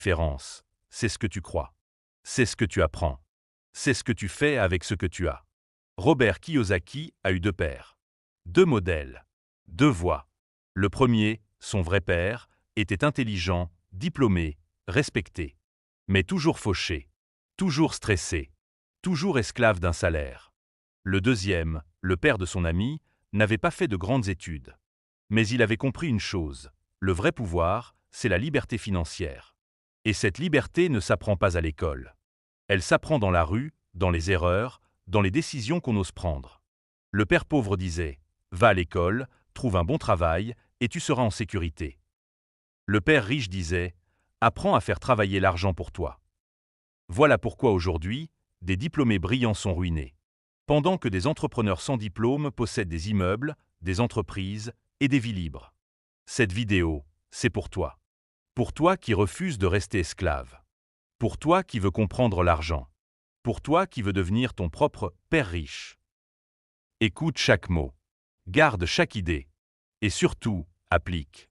différence, c'est ce que tu crois. C'est ce que tu apprends. C'est ce que tu fais avec ce que tu as. Robert Kiyosaki a eu deux pères. Deux modèles. Deux voies. Le premier, son vrai père, était intelligent, diplômé, respecté. Mais toujours fauché. Toujours stressé. Toujours esclave d'un salaire. Le deuxième, le père de son ami, n'avait pas fait de grandes études. Mais il avait compris une chose. Le vrai pouvoir, c'est la liberté financière. Et cette liberté ne s'apprend pas à l'école. Elle s'apprend dans la rue, dans les erreurs, dans les décisions qu'on ose prendre. Le père pauvre disait « Va à l'école, trouve un bon travail, et tu seras en sécurité ». Le père riche disait « Apprends à faire travailler l'argent pour toi ». Voilà pourquoi aujourd'hui, des diplômés brillants sont ruinés. Pendant que des entrepreneurs sans diplôme possèdent des immeubles, des entreprises et des vies libres. Cette vidéo, c'est pour toi. Pour toi qui refuses de rester esclave. Pour toi qui veux comprendre l'argent. Pour toi qui veux devenir ton propre père riche. Écoute chaque mot. Garde chaque idée. Et surtout, applique.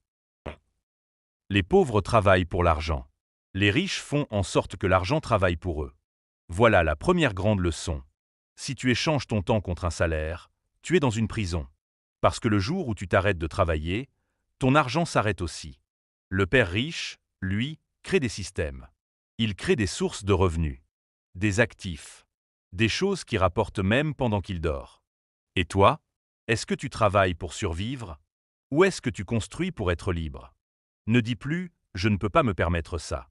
Les pauvres travaillent pour l'argent. Les riches font en sorte que l'argent travaille pour eux. Voilà la première grande leçon. Si tu échanges ton temps contre un salaire, tu es dans une prison. Parce que le jour où tu t'arrêtes de travailler, ton argent s'arrête aussi. Le père riche, lui, crée des systèmes. Il crée des sources de revenus, des actifs, des choses qui rapportent même pendant qu'il dort. Et toi, est-ce que tu travailles pour survivre? Ou est-ce que tu construis pour être libre? Ne dis plus « je ne peux pas me permettre ça ».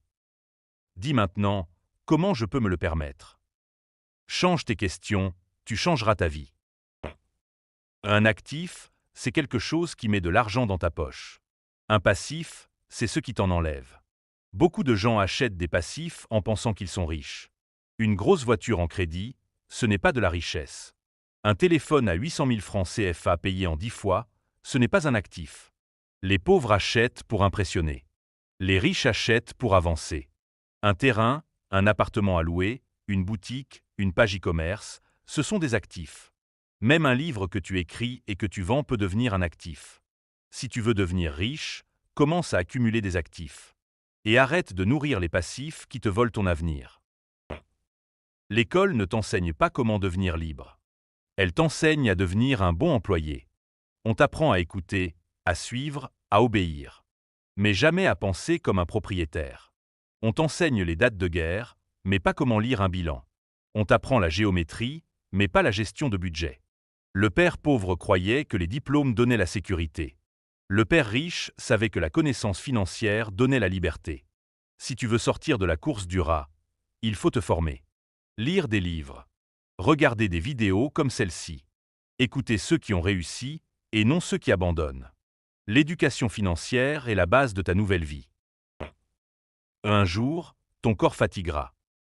Dis maintenant « comment je peux me le permettre ». Change tes questions, tu changeras ta vie. Un actif, c'est quelque chose qui met de l'argent dans ta poche. Un passif, c'est ce qui t'en enlève. Beaucoup de gens achètent des passifs en pensant qu'ils sont riches. Une grosse voiture en crédit, ce n'est pas de la richesse. Un téléphone à 800 000 francs CFA payé en 10 fois, ce n'est pas un actif. Les pauvres achètent pour impressionner. Les riches achètent pour avancer. Un terrain, un appartement à louer, une boutique, une page e-commerce, ce sont des actifs. Même un livre que tu écris et que tu vends peut devenir un actif. Si tu veux devenir riche, commence à accumuler des actifs. Et arrête de nourrir les passifs qui te volent ton avenir. L'école ne t'enseigne pas comment devenir libre. Elle t'enseigne à devenir un bon employé. On t'apprend à écouter, à suivre, à obéir. Mais jamais à penser comme un propriétaire. On t'enseigne les dates de guerre, mais pas comment lire un bilan. On t'apprend la géométrie, mais pas la gestion de budget. Le père pauvre croyait que les diplômes donnaient la sécurité. Le père riche savait que la connaissance financière donnait la liberté. Si tu veux sortir de la course du rat, il faut te former. Lire des livres. Regarder des vidéos comme celle-ci. Écouter ceux qui ont réussi et non ceux qui abandonnent. L'éducation financière est la base de ta nouvelle vie. Un jour, ton corps fatiguera.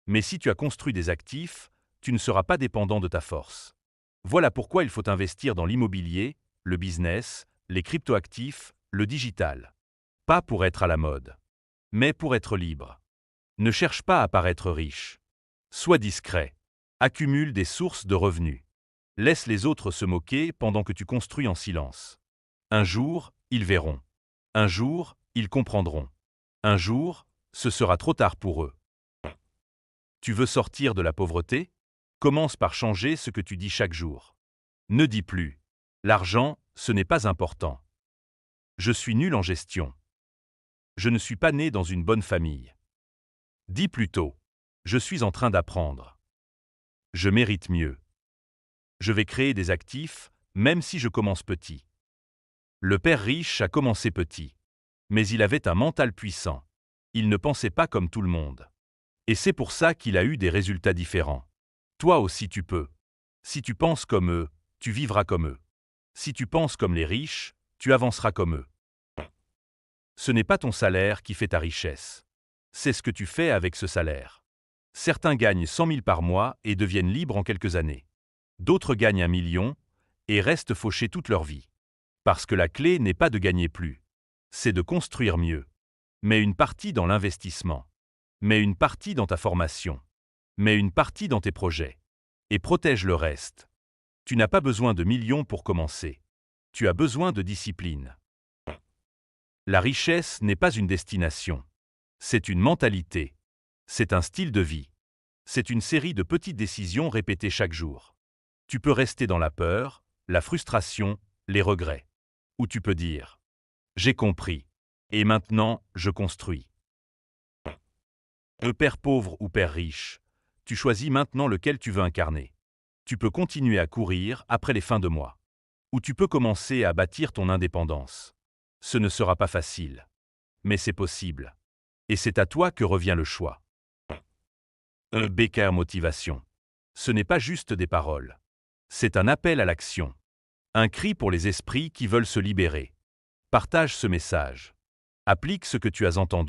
Mais si tu as construit des actifs, tu ne seras pas dépendant de ta force. Voilà pourquoi il faut investir dans l'immobilier, le business, les cryptoactifs, le digital. Pas pour être à la mode, mais pour être libre. Ne cherche pas à paraître riche. Sois discret. Accumule des sources de revenus. Laisse les autres se moquer pendant que tu construis en silence. Un jour, ils verront. Un jour, ils comprendront. Un jour, ce sera trop tard pour eux. Tu veux sortir de la pauvreté? Commence par changer ce que tu dis chaque jour. Ne dis plus « l'argent, ce n'est pas important ». Je suis nul en gestion. Je ne suis pas né dans une bonne famille. Dis plutôt « je suis en train d'apprendre ». Je mérite mieux. Je vais créer des actifs, même si je commence petit. Le père riche a commencé petit. Mais il avait un mental puissant. Il ne pensait pas comme tout le monde. Et c'est pour ça qu'il a eu des résultats différents. Toi aussi tu peux. Si tu penses comme eux, tu vivras comme eux. Si tu penses comme les riches, tu avanceras comme eux. Ce n'est pas ton salaire qui fait ta richesse. C'est ce que tu fais avec ce salaire. Certains gagnent 100 000 par mois et deviennent libres en quelques années. D'autres gagnent 1 million et restent fauchés toute leur vie. Parce que la clé n'est pas de gagner plus. C'est de construire mieux. Mets une partie dans l'investissement. Mets une partie dans ta formation. Mets une partie dans tes projets. Et protège le reste. Tu n'as pas besoin de millions pour commencer. Tu as besoin de discipline. La richesse n'est pas une destination. C'est une mentalité. C'est un style de vie. C'est une série de petites décisions répétées chaque jour. Tu peux rester dans la peur, la frustration, les regrets. Ou tu peux dire « J'ai compris. Et maintenant, je construis ». Père pauvre ou père riche, tu choisis maintenant lequel tu veux incarner. Tu peux continuer à courir après les fins de mois. Ou tu peux commencer à bâtir ton indépendance. Ce ne sera pas facile. Mais c'est possible. Et c'est à toi que revient le choix. Becker Motivation. Ce n'est pas juste des paroles. C'est un appel à l'action. Un cri pour les esprits qui veulent se libérer. Partage ce message. Applique ce que tu as entendu.